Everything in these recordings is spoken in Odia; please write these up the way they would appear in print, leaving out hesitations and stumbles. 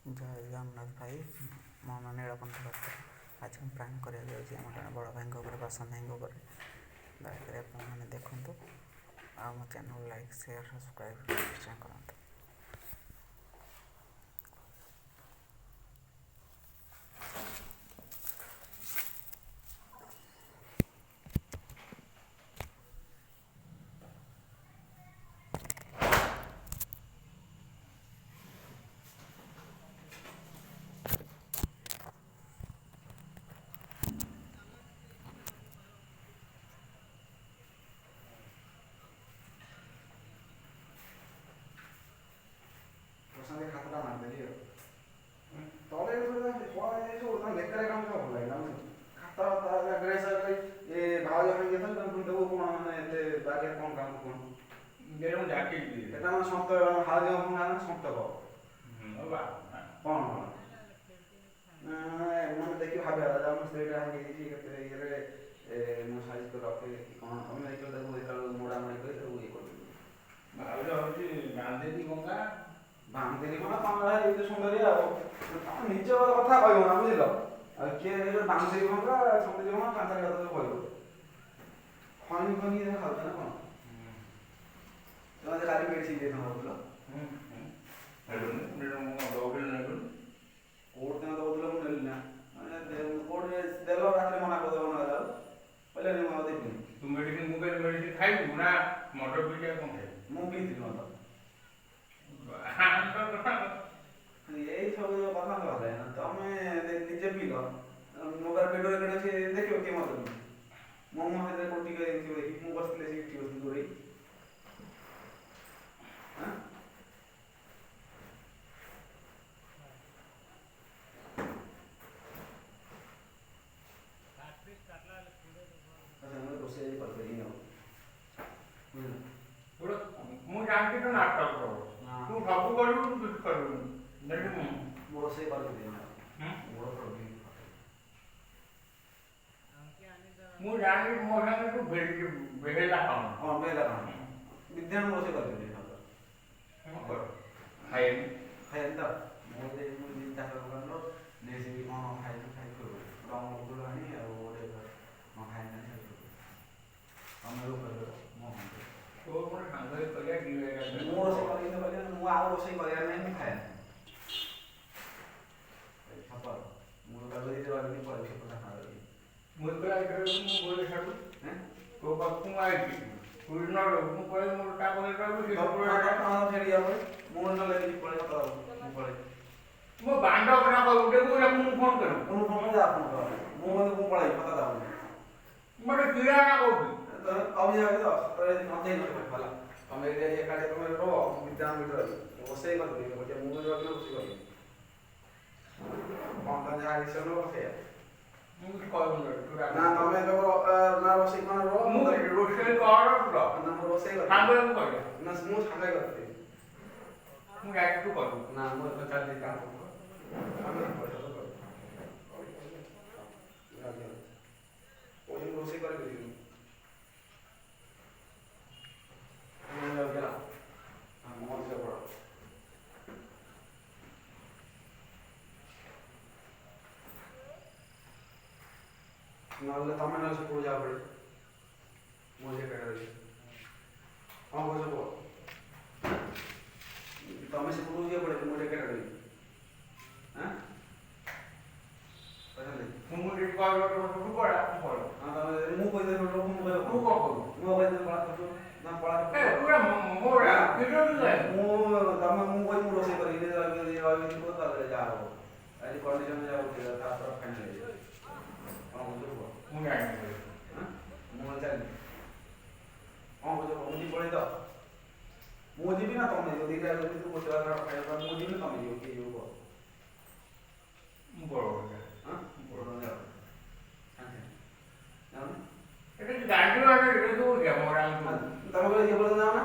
ଜୟ ଜଗନ୍ନାଥ ଭାଇ, ମୋ ନାଁ ନୀଳକଣ୍ଠ ପାତ୍ର। ଆଜି ମୁଁ ପ୍ରାଙ୍କ୍ କରିବାକୁ ଯାଉଛି ଆମ ଜଣେ ବଡ଼ ଭାଇଙ୍କ ଉପରେ, ପ୍ରଶାନ୍ତ ଭାଇଙ୍କ ଉପରେ। ଦୟାକରି ଆପଣମାନେ ଦେଖନ୍ତୁ ଆଉ ମୋ ଚ୍ୟାନେଲ୍ ଲାଇକ୍, ସେୟାର୍, ସବସ୍କ୍ରାଇବ୍ ନିଶ୍ଚୟ କରନ୍ତୁ। ପ୍ରଶାନ୍ତ ଖାତାଟା ମାରିଦେଲି ଆଉ ତଳେ ସବୁ ବେକାର କାମ ଭଲ ଲାଗିଲା ଖାତା ଡ୍ରେସ୍ ଏ ଭାଉଜ ଭାଙ୍ଗି ପୁଣି ଦେବୁ କ'ଣ ମାନେ ଏତେ ବାଗିଆ କ'ଣ କାମ କ'ଣ ଏଟା ମାନେ ସନ୍ତ ଭାଉଜ ମାନେ ସନ୍ତକ କ'ଣ ମାନେ ଦେଖି ଭାବିବା ମୋ ସ୍ତ୍ରୀଟା ଭାଙ୍ଗି ଦେଇଛି କେତେ ଇଏରେ ମୁଁ ସାଇଜ୍ କରି ରଖେ କି କ'ଣ ତମେ ଦେଖିବ ତାକୁ ଯେତେବେଳେ ମୋଡ଼ାମୋଡ଼ି କରି ତାକୁ ଇଏ କରିଦେବି ଭାଉଜ ହେଉଛି ବାନ୍ଧିନି ଗଙ୍ଗା ବାନ୍ଧିନି କ'ଣ ତମେ ଏତେ ସୁନ୍ଦରୀ ଆଉ ତମେ ନିଜ କଥା କହିବ ନା ବୁଝିଲ ଆଉ କିଏ ବାନ୍ଧିନି ଗଙ୍ଗା ସୁନ୍ଦରୀ ଗଙ୍ଗା ପାଞ୍ଚ କଥା ସବୁ କହିବ ଖଣି ଖଣି ଖାଉଛ ନା କ'ଣ ତମେ କାଲି ମେଡ଼ିସିନ୍ ଦେଇଥାନ୍ତ କହୁଥିଲ କୋଉଠି ତମେ ଦଉଥିଲ ମୁଁ ନେଲି ନା କୋଉଠି ଦେଲ ରାତିରେ ମନା କରିଦେବ ନା କହିଲେ ମୁଁ ଆଉ ଦେବିନି ତୁ ମେଡ଼ିସିନ୍ ମୁଁ କହିଲି ମେଡ଼ିସିନ୍ ଖାଇବୁ ନା ମଟର ପିଇକି କ'ଣ ଖାଇବୁ ମୁଁ ପିଇଥିଲି ମତ ଏଇ ସବୁ କଥା କହିଲେ ତମେ ନିଜେ ପିଇଲ ମୋବାଇଲ ଭିଡ଼ିଓ ରେକର୍ଡ ଅଛି ଦେଖିବ କିଏ ମତେ ମୋ ମୁହଁ ଭିତରେ କୋଉଠି ଟିକେ ଥିବ ଦେଖି ମୁଁ ବସିଥିଲେ ସେ ଏଠି ବସିଥିଲି ଦୂରେଇ ରୋଷେଇ କରିପାରିବି ଆଉ ମୁଁ ଜାଣିଛି ତୁ ନାଟକ କରୁ ତୁ ସବୁ କରିବୁ ତୁ କିଛି କରିବୁନି ମୁଁ ରୋଷେଇ କରିପାରିବି ମୁଁ ଜାଣିଛି ମୋ ସାଙ୍ଗେ ତୁ ବେହେଲା କାମ କ'ଣ ବେହେଲା କ'ଣ ବିଦ୍ୟାଳୟ ମୁଁ ରୋଷେଇ କରିପାରିବି ଖାଇବି ଖାଇବି ତ ମୁଁ ଚାଷ ଦୋକାନର ନେଇଯିବି କ'ଣ ଖାଇବି ରଙ୍ଗ ଆଣି ଆଉ ଗୋଟେ କ'ଣ ଖାଇବି ତମେ ମୁଁ ରୋଷେଇ କରିକି ମୁଁ ଆଉ ରୋଷେଇ କରିବାର ନାହିଁ ମୁଁ ଖାଏ ସତ ମୁଁ ରହିବି ପଳେଇବି କଥା ଖାଇବି ମୁଁ ତୋ ପାଖକୁ ଆଇଛି ତୁ ନ ମୁଁ ପଳେଇ ମୋର ତା ଫେରି ମୁଁ ନହେଲେ ପଳେଇ ମୁଁ ପଳେଇ ମୋ ବାଣ୍ଡ କଥା କହିବୁ ମୁଁ ଫୋନ୍ କରିବି ମୁଁ ଫୋନ୍ କରି ଆପଣ ମୁଁ ପଳେଇବି କଥା ଦେବନି ଗୋଟେ କିରା କହୁଛି ଭଲ ତମେ ଏକାଠି ତମେ ରହ ବିଦ୍ୟାଳୟ ଭିତରେ ରୋଷେଇ କରିଦେବି ମୁଁ ରୋଷେଇ କରିବି କ'ଣ ତମେ ଯାହା ହିସାବ ନେବ ସେଇଆ ମୁଁ କିଛି କହିବୁନି ନା ତମେ ନା ରୋଷେଇ କ'ଣ ରହ ମୁଁ ରୋଷେଇ କର ନା ମୁଁ ରୋଷେଇ କରିବି ସାଙ୍ଗ କରିବି ନା ମୁଁ ସାଙ୍ଗେ କରିଦେବି ମୁଁ ଯାଇକି ତୁ କରିବୁ ନା ମୁଁ ଚାଲିଛି କାମ ରୋଷେଇ କରିବି ନହେଲେ ତମେ ନହେଲେ ସ୍କୁଲ ଯାଅ ପଡ଼େ ମୁଁ ଯେ ରହିବି କ'ଣ କହୁଛ କୁହ ତମେ ସ୍କୁଲ ଯିଏ ପଡ଼େ ମୁଁ ଯେ ରହିବି ମୁଁ ଟିକେ କହିବ ତୁ ପଳା ମୁଁ ପଳେଇବ ମୁଁ କହିଦେବି ତୁ କ'ଣ କରିବୁ ମୁଁ କହିଦେବି ପଳା ତମେ ପଳା ମୁଁ କହିବି ମୁଁ ରୋଷେଇ କରିବି ରହିବି ତାପରେ ଯାହା ହବ ଆଜି କଣ୍ଡିସନ ଯାଉଛି ତାପରେ ଫାଇନାଲ ହେଇଯିବ କ'ଣ କହୁଛ କୁହ ମୁଁ ଜାଣିନି ମୁଁ ଚାଲିବି କ'ଣ କହୁଛ ମୁଁ ଯିବି ପଳେଇ ତ ମୁଁ ଯିବି ନା ତମେ ଯିବ ଦୁଇଟା ଯଦି ତୁ ଗୋଟେ ଖାଇବା ମୁଁ ଯିବି ତମେ ଯିବ କିଏ ଯିବ କୁହ ମୁଁ ପଳଉଛି ତମେ ଇଏ ପର୍ଯ୍ୟନ୍ତ ଯାଅ ନା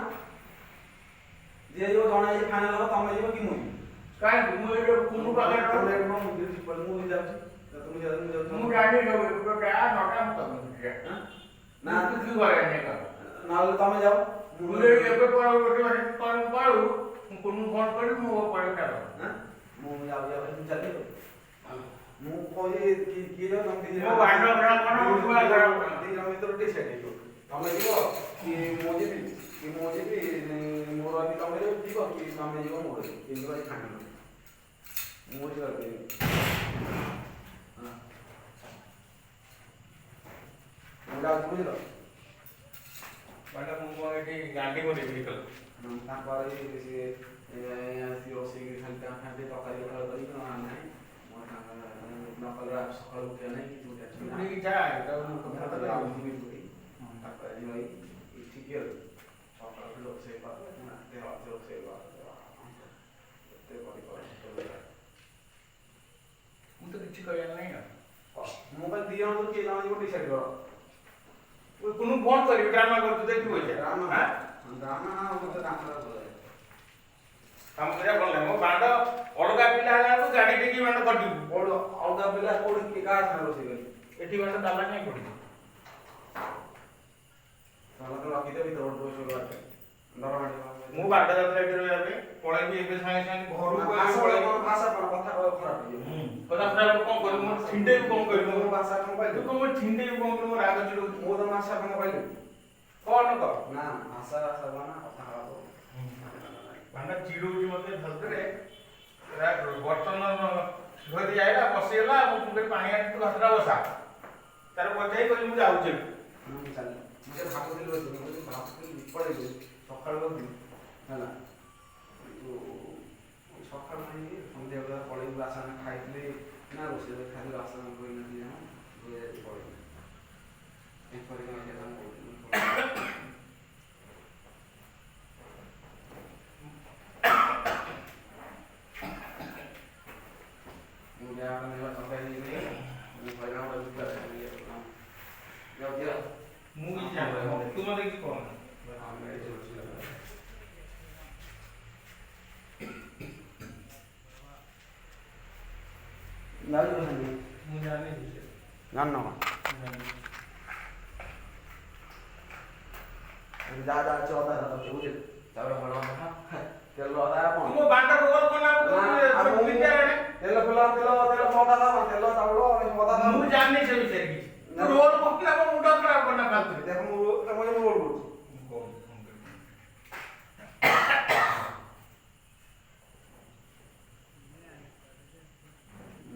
ଯିଏ ଯିବ ଜଣେ ଫାଇନାଲ ହବ ତମେ ଯିବ କି ମୁଁ ଯିବି କାହିଁକି ମୁଁ ଏଇଟା କୁଣ୍ଡୁ ପାଖରେ ମୁଁ ଯାଉଛି ମୁଁ ଜାଣିନି ନା କିଛି କରେନି ନହେଲେ ତମେ ଯାଅ ମୁଁ ଏବେ ପଳୁ ମୁଁ ଫୋନ୍ କରିବି ମୁଁ ପଳେଇ ମୁଁ ଯାଉଛି କିଏ ଯାଉ ତମେ ଦି ମୋ ବାଣ୍ଡ ଖରାପ କର, ମୋ ଛୁଆ ଖରାପ କର। ଦି ଜଣ ଭିତରେ ଡିସାଇଡ୍ ହେଇଯିବ। ତମେ ଯିବ କି ମୁଁ ଯିବି ମୋର ବି ତମେ ଯିବ କି ତମେ ଯିବ ମୋର ଯିବ କିନ୍ତୁ ଆଜି ଫାଇନାଲ ମୁଁ ଯିବ ମୁଁ ଯାଉଛି ବୁଝିଲ। ବାଣ୍ଡ ମୁଁ କଣ ଏଠି ଗାଣ୍ଡି କରିବି କଲ। ତାପରେ ସିଏ ରୋଷେଇ ଖାଲି ତରକାରୀ ପତ୍ର କରିକି ନାହିଁ ମୋ ନକଲେ ସକାଳୁ ଉଠିବା ନାହିଁ କିଛି ଟେନସନ୍ ନାହିଁ। ଯା ଏଟା ତାପରେ ଠିକ୍ ସକାଳୁ ରୋଷେଇ କଲେ ରୋଷେଇ ଏତେ ମୁଁ ତ କିଛି କହିବାର ନାହିଁ ଆଉ। ମୁଁ କହିଲି ଦି ଜଣ କିଏ ଜଣ ଯିବ ଡିସାଇଡ୍ କର। কোনো ফোন করি ড্রামা করতে দেখি হইছে হ্যাঁ ଡ୍ରାମା ମୋତେ କାମ ଭଲ ଲାଗେ। কাম করে ভাল লাগে মো বান্ড অলগা পিলা হেলা তো গাড়ি টেকি বান্ড কটিবু କୋଉଠି ଅଲଗା ପିଲା କୋଉଠି କିଏ କାହା ସାଙ୍ଗରେ ରୋଷେଇ କରିବି ଏଠି ବାନ୍ଦ ତାଲା କାଇଁ ପଡିବ ସମସ୍ତେ ରଖିଦେବି ତ ଗୋଟେ ରୋଷେଇ କରିବା ଦରମା ମୁଁ ବାନ୍ଦ ଯାତ୍ରା ଏଠି ରହିବା ପାଇଁ ପଳେଇବି ଏବେ ସାଙ୍ଗେ ସାଙ୍ଗେ ଘରକୁ ପଳେଇବି ଭାଷା କ'ଣ କଥା କହିବ ଖରାପ ହେଇଯିବ। କଥା ଖରାପ କଣ କରିବି ମୁଁ ଛିଣ୍ଡେଇବି କଣ କରିବି ମୋ ଭାଷା କ'ଣ ତୁ କହିଲି କଣ ଛିଣ୍ଡେଇବି କଣ କରିବି ମୋ ରାଗ ଚିଡୁଛି ମୁଁ ତ ଭାଷା କ'ଣ କହିଲି କଣ କର ନା ଭାଷା କଥା ଖରାପ ବାନ୍ଦ ଚିଡୁଛି ମତେ ଭଲରେ ବର୍ତ୍ତମାନ ଧରି ଯାଇଲା ବସିଗଲା ମୁଁ ତୁମେ ପାଣି ଆଣି ତୁ ଭାତଟା ବସା ତାର ପଚାଇ କହିଲି ମୁଁ ଯାଉଛି ମୁଁ ଭାବୁଥିଲି ପଳେଇବି ସକାଳୁ ହେଲା ସକାଳୁ ସନ୍ଧ୍ୟା ବେଳେ ପଳେଇବି ବାସନ ଖାଇଥିଲି ନା ରୋଷେଇ ଖାଇଲି ବାସନ କହିନଥିଲି ପଳେଇବି ମୁଁ କିଛି ଜାଣିପାରୁନି ତୁ ମତେ କିଛି କହ ମୁଁ ଜାଣିନି ଜାଣିନ ଯାହା ଯାହା ଅଛି ଅଧା ବୁଝିଲେ ତାପରେ ଭଲ ତେଲ ଅଧା କ'ଣ ମୋ ବାଣ୍ଡ ରୋଲ କଲା ତେଲ ଫୁଲ ତେଲ ଅଦା ତେଲ ଚାଉଳ ଅଦା ମୁଁ ଜାଣିନି ସେ ବିଷୟରେ କିଛି ତୁ ରୋଲ ପକେଇଲା ମୋ ମୁଣ୍ଡ ଖରାପ କରନା ଫାଲତୁ ଦେଖ ମୁଁ ରୋଲ କରୁଛି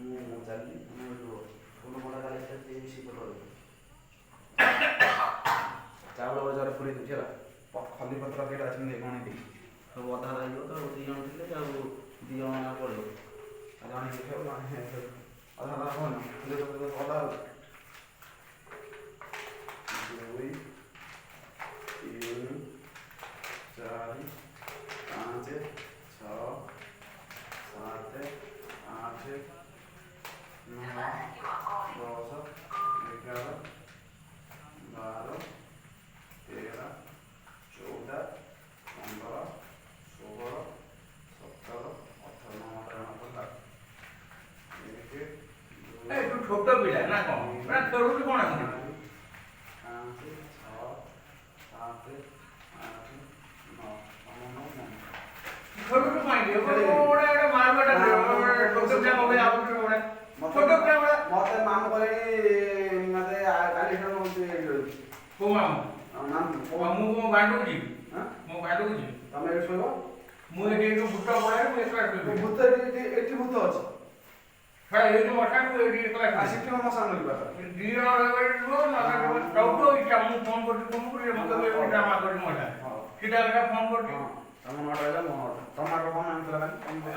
ମୁଁ ଚାଲିଲି ଚାଉଳ ବଜାର ପୁରୀ ଦେଉଛି ହେଲା ଖଲି ପତ୍ର କେଇଟା ଅଛନ୍ତି ଗଣିବି ସବୁ ଅଧା ଲାଗିବ ତ ଦୁଇ ଜଣ ଥିଲେ ଆଉ ଦୁଇ ଜଣ ପଡ଼ିବ ଜଣେ ଅଧା ଅଧା ହେବନି ଅଧା ଦୁଇ ତିନି ଚାରି ପାଞ୍ଚ ଛଅ ସାତ ଆଠ 9 10 11 12 13 14 15 16 17 18 ଏ ତୁ ଛୋଟ ପିଲା ନା କଣ ନା ଖେଳୁଛୁ କଣ ପାଞ୍ଚ ଛଅ ସାତ ଆଠ ନଅ ଖେଳୁଛୁ କାହିଁକି ଗୋଟେ ମାରବାଟା ଛୋଟ ପିଲା ମୋବାଇଲ ଆଉଛୁ ଗୋଟେ ଛୋଟ ପିଲା ମତେ ମାମୁଁ କହିଲେଣି ମତେ କାଲି କୋଉ ମାମୁଁ ମୁଁ ମୋ ବାଣ୍ଡକୁ ଯିବି ମୋ ବାଣ୍ଡକୁ ଯିବି ତମେ ଏଠି ଶୋଇବ ମୁଁ ଏଠି ଭୂତ ପଳାଏ ମୁଁ ଏକଲା ଶୋଇବି ଭୂତ ଏଠି ଭୂତ ଅଛି ଏଇଠି ମଶାକୁ ଏଇଠି ଏକଲା ସେଠି ମଶା ମିଳିବା ଦି ଜଣ ସବୁ ଇଚ୍ଛା ମୁଁ ଫୋନ କରୁଛି ତୁମକୁ ମତେ ଡ୍ରାମା କରି ମଜା ସେଟା ଫୋନ କରୁଛି ତମ ନଅଟା ହେଲା ମୋ ନଅଟା ତମ ଆଗ ଫୋନ ଆଣିଥିଲା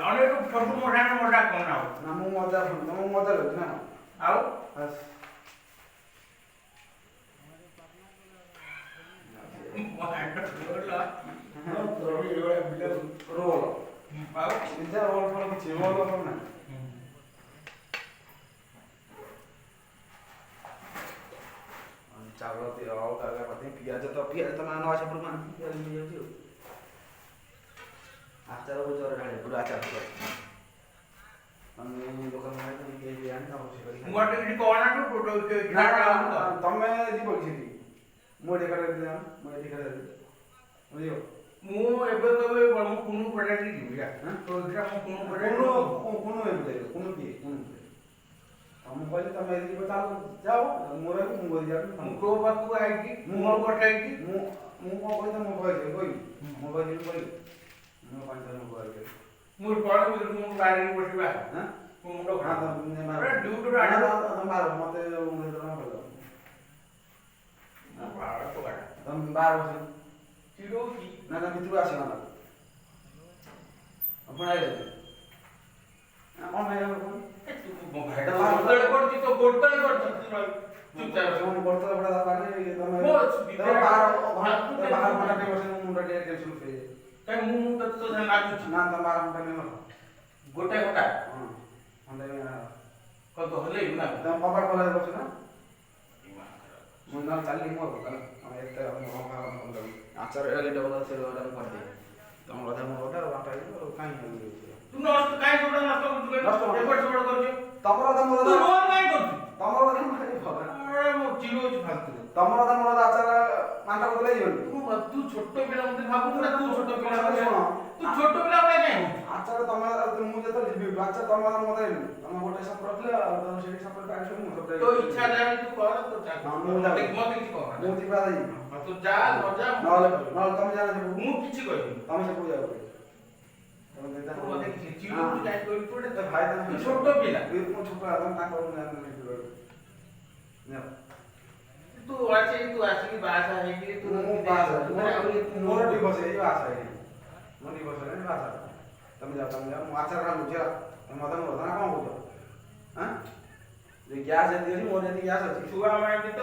ଅନେକ ଛୋଟ ମଜା ମଜା କଣ ଆଉ ନା ମୁଁ ମଜା ତମକୁ ମଜା ଲାଗୁଛି ନା ଆଉ ରୋଲ ପିଜା ରୋଲ ଫଳ କିଛି ରୋଲ ଫଳ ନାହିଁ ଚାଉଳ ପିଆଜ ତ ମାନ ଅଛି ପିଆଜ ମିଳିଯାଉଛି ଆଉ ଆଚାର ଜୋର ଢାଳି ପୁରା ଆଚାର ତମେ ଯିବ କି ସେଠି ମୁଁ ଏଠି ବୁଝିବ ମୁଁ ଏବେ କେବେ ମୁଁ କୁନୁ ପଡାଟି ଯିବି କିଏ ମୁଁ କହିଲି ତମେ ଏଇଠି ଚାଲ ଯାଅ ମୋର ମୁଁ କରି ଯାଉଛି ମୁଁ କୋ ପାଖକୁ ଆଇକି ମୁଁ ମୋର ପଠାଇକି ମୁଁ କଣ କହିଲି ମୋ କହିଲି ମୋ କହିଲି ମୁଁ ପାଞ୍ଚ ମୋ କହିଲି ମୁଁ ପଳେଇ ମୁଁ ଗାଡିରେ ବସିବା ହାଁ ମୁଁ ମୁଣ୍ଡ ହଁ ଖରାପ ତମେ ଡ୍ୟୁଟିରୁ ଆଣିବ ମାର ମତେ ମୁଁ ତ ଭଲ ମୁଁ ବାଳ ତ ଗାଡି ତମେ ବାର ବସ ଚିଡଉଚି ନା ନା ଭିତରୁ ଆସିବ ନା ଆପଣ ଆଇଲେ କଣ ଭାଇ ମୋ ଭାଇଟା ଗୋଟେଳେ କରୁଛି ତ ଗୋଟେଳେ କରୁଛି ଚୁପଚାପ ସେମାନେ ବର୍ତ୍ତମାନ ବଡ ଦରକାର ତମେ ମୋ ବାହାର ଘଣ୍ଟା ଟେ ବସେ ମୁଣ୍ଡ ଟିକେ ଟେନସନ ଫ୍ରି କାଇଁ ମୁଁ ତ ଲାଗୁଛି ନା ତମ 12 ଘଣ୍ଟା ନେବ ଗୋଟେ ଘଣ୍ଟା ହଁ ଘଣ୍ଟା କତ ହେଲେ ନା ତମ କବାଟ ଖୋଲା ବସେ ନା ମୁଁ ନା ଚାଲି ମୋ ଆମେ ଏତେ ଆଚାର ଏଲି ଡବଲ ସେ ଡବଲ କରିଦେ ତମ କଥା ମୋ କଥା ବାପା କାଇଁ ତୁ ନଷ୍ଟ କାଇଁ ଗୋଟା ନଷ୍ଟ କରୁଛୁ ଏପଟ ସେପଟ କରୁଛୁ ତମର କଥା ମୋର ତୁ ରୋଲ କାଇଁ କରୁଛୁ ତମର କଥା ମୋ ଆରେ ମୋ ଚିଡଉଛୁ ଫାଲତୁ ତମର କଥା ମୋର ଆଚାର ମାଂଟା ବଦলাই ଯିବନି ତୁ ଛୋଟ ପିଲା ମତେ ଭାବୁଛୁ ନା ତୁ ଛୋଟ ପିଲା ଶୁଣ ତୁ ଛୋଟ ପିଲା ଭଳିଆ କାଇଁ ହଉଛୁ ଆଚାର ତମେ ମୁଁ ଯେତେବେଳେ ଯିବି ଆଚାର ତମ ମତେ ତମେ ଗୋଟେ ସପ ରଖିଲେ ଆଉ ତମେ ସେଠି ସପ କାଢିଛ ମୁଁ ସପ ତୋ ଇଚ୍ଛା ଯାହା ତୁ କର ତୁ ଯା ମତେ କିଛି କହ ମୁଁ ଯିବା ଦେଇ ତୁ ଯା ନ ଯା ନହେଲେ ତମେ ଜାଣ ଯିବୁ ମୁଁ କିଛି କହିବିନି ତମେ ସେ ପୂଜା କର ତୁ ମତେ କିଛି ଚିଡଉଛୁ କାଇଁ କହିଲୁ ତୁ ଗୋଟେ ଭାଇ ତୁ ଛୋଟ ପିଲା ମୁଁ ଛୋଟ ତମେ ତାଙ୍କ ତୁ ଆସିକି ବାହା ହେଇକି ତୁ ମୁଁ ମୋର ଡିଭୋର୍ସ ହେଇଯିବ ଆଶା ହେଇନି ମୋ ଡିଭୋର୍ସ ହେଇନି ଆଶା ତମେ ଯାଅ ମୁଁ ଆଚାର ଖାଲି ବୁଝିବା ତମେ ମତେ ମୋ କଥା କଣ କହୁଛ ହାଁ ଯେ ଗ୍ୟାସ୍ ଯେତିକି ଅଛି ମୋର ଯେତିକି ଗ୍ୟାସ୍ ଅଛି ଛୁଆ ମାଇକି ତ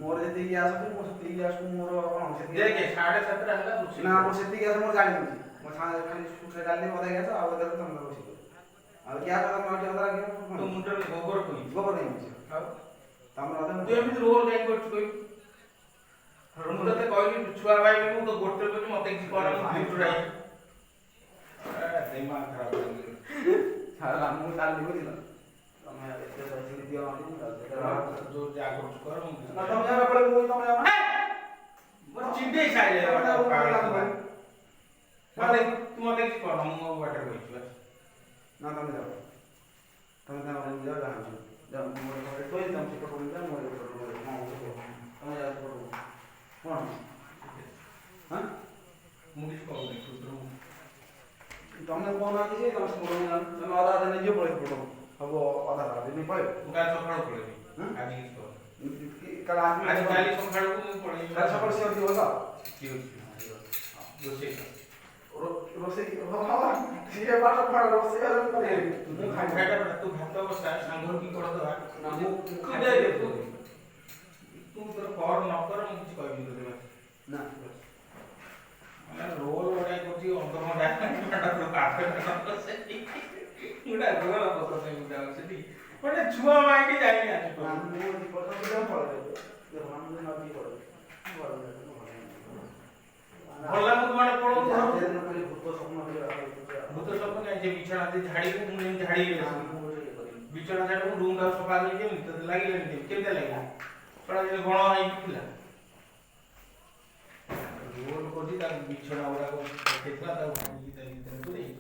ମୋର ଯେତିକି ଗ୍ୟାସ୍ ଅଛି ମୁଁ ସେତିକି ଗ୍ୟାସ୍କୁ ମୋର କଣ ସେତିକି ଦେଖେ 7:30 ହେଲା ରୋଷେଇ ନା ମୁଁ ସେତିକି ଗ୍ୟାସ୍ ମୋର ଜାଣିଛି ମୋ ସାଙ୍ଗେ ଖାଲି ଶୁଖରେ ଡାଲି ଅଧା ଗ୍ୟାସ୍ ଆଉ ଅଧା ତମେ ରୋଷେଇ ଆଉ ଗ୍ୟାସ୍ ତମେ ଅଧା ଅଧା ତୋ ମୁଣ୍ଡରେ ଗୋବର ପଇଛି ଗୋବର ନେଇଛି ଆଉ ତମର ଅଧା ତୁ ଏମିତି ରୋଲ କାଇଁ କରୁଛୁ କହିଲୁ ମୁଁ ତତେ କହିଲି ଛୁଆ ଭାଇ ମୁଁ ତ ଗୋଟେ ବୋଲି ମତେ କିଛି କର ମୁଁ ଭିତରୁ ଯାଇ ଦିମାଗ ଖରାପ କରିଦେଲି ଛାଡ ମୁଁ କାଲି ବୁଝିଲ ତମେ ଏତେ ପଇସା ଦିଅ ଯୋଉ ଯାହା କରୁଛୁ କର ନା ତମେ ଯାହା ପଳେଇ ମୁଁ ତମେ ଯାଅ ମୋର ଚିଣ୍ଡେଇ ଖାଇଲେ ମତେ ତୁ ମତେ କିଛି କର ମୁଁ ମୋ ବାଟରେ ବଇଛି ବାସ୍ ନା ତମେ ଯାଅ ତମେ ଯାଅ ଯାଅ ଯାଅ ଯାଅ ମୋର ଘରେ ଶୋଇ ତମେ ସେପଟ ରୁମ୍ ଯାଅ ମୋର ଏପଟ ରୁମ୍ ତମେ ଯାଅ ସେପଟ ରୁମ୍ କଣ ହାଁ ମୁଁ କିଛି କହୁନି ତୁ ତମେ କହୁନାହାନ୍ତି ଯେ ତମେ ସେପଟ ରୁମ୍ ଯାଅ ତମେ ଅଧା ଅଧା ନେଇଯିବ ପଳେଇ ସେପଟ ରୁମ୍ ହବ ଅଧା ଅଧା ଦିନ ପଳେଇବ ମୁଁ କାଲି ସକାଳୁ ପଳେଇବି ଆଜି କିଛି କର କାଲି କାଲି ସକାଳକୁ ମୁଁ ପଳେଇବି କାଲି ସକାଳୁ ସିଏ ଥିବ ତ ଠିକ ଅଛି ରୋଷେଇ ରୋଷେଇ ସିଏ ପାଠ ପଢା ରୋଷେଇ ମୁଁ ଖାଇଟା ତୁ ଭାତ ବସା ସାଙ୍ଗ କି କରିଦବା ନା ମୁଁ ତୁ ତୋର କର ନ କର ମୁଁ କିଛି କହିବିନି ତୋତେ ନା ମାନେ ରୋଲ ଗୁଡା କରୁଛି ଅଧଘଣ୍ଟା ଗୁଡା ରୋଲ ବସେ ଗୁଡା ସେଠି ଗୋଟେ ଛୁଆ ମାଇକି ଯାଇନି ଆଜି ନା ମୁଁ ପଚାଶ ଟଙ୍କା ପଳେଇବି ଆମେ ନଦୀ ପଳେଇବି ଭଲ ମୁଁ ମାନେ ପଳଉଛୁ ଭୂତ ସ୍ୱପ୍ନ ଭୂତ ସ୍ୱପ୍ନ କାଇଁ ଯେ ବିଛଣା ଦେଇ ଝାଡ଼ିବୁ ମୁଁ ଯେମିତି ଝାଡ଼ିବି ବିଛଣା ଝାଡ଼ିବୁ ରୁମ୍ ଟା ସଫା କରି କେମିତି ତତେ ଲାଗିଲାନି କେମିତି ଲାଗିଲା ଛଡ଼ା ଯେମିତି ଗଣ ହେଇକି ଥିଲା ରୋଲ କରୁଛି ତାକୁ ବିଛଣା ଗୁଡ଼ାକ ପକେଇଥିଲା ତାକୁ ଭାଙ୍ଗିକି ତା ଭିତରେ ପୁରେଇ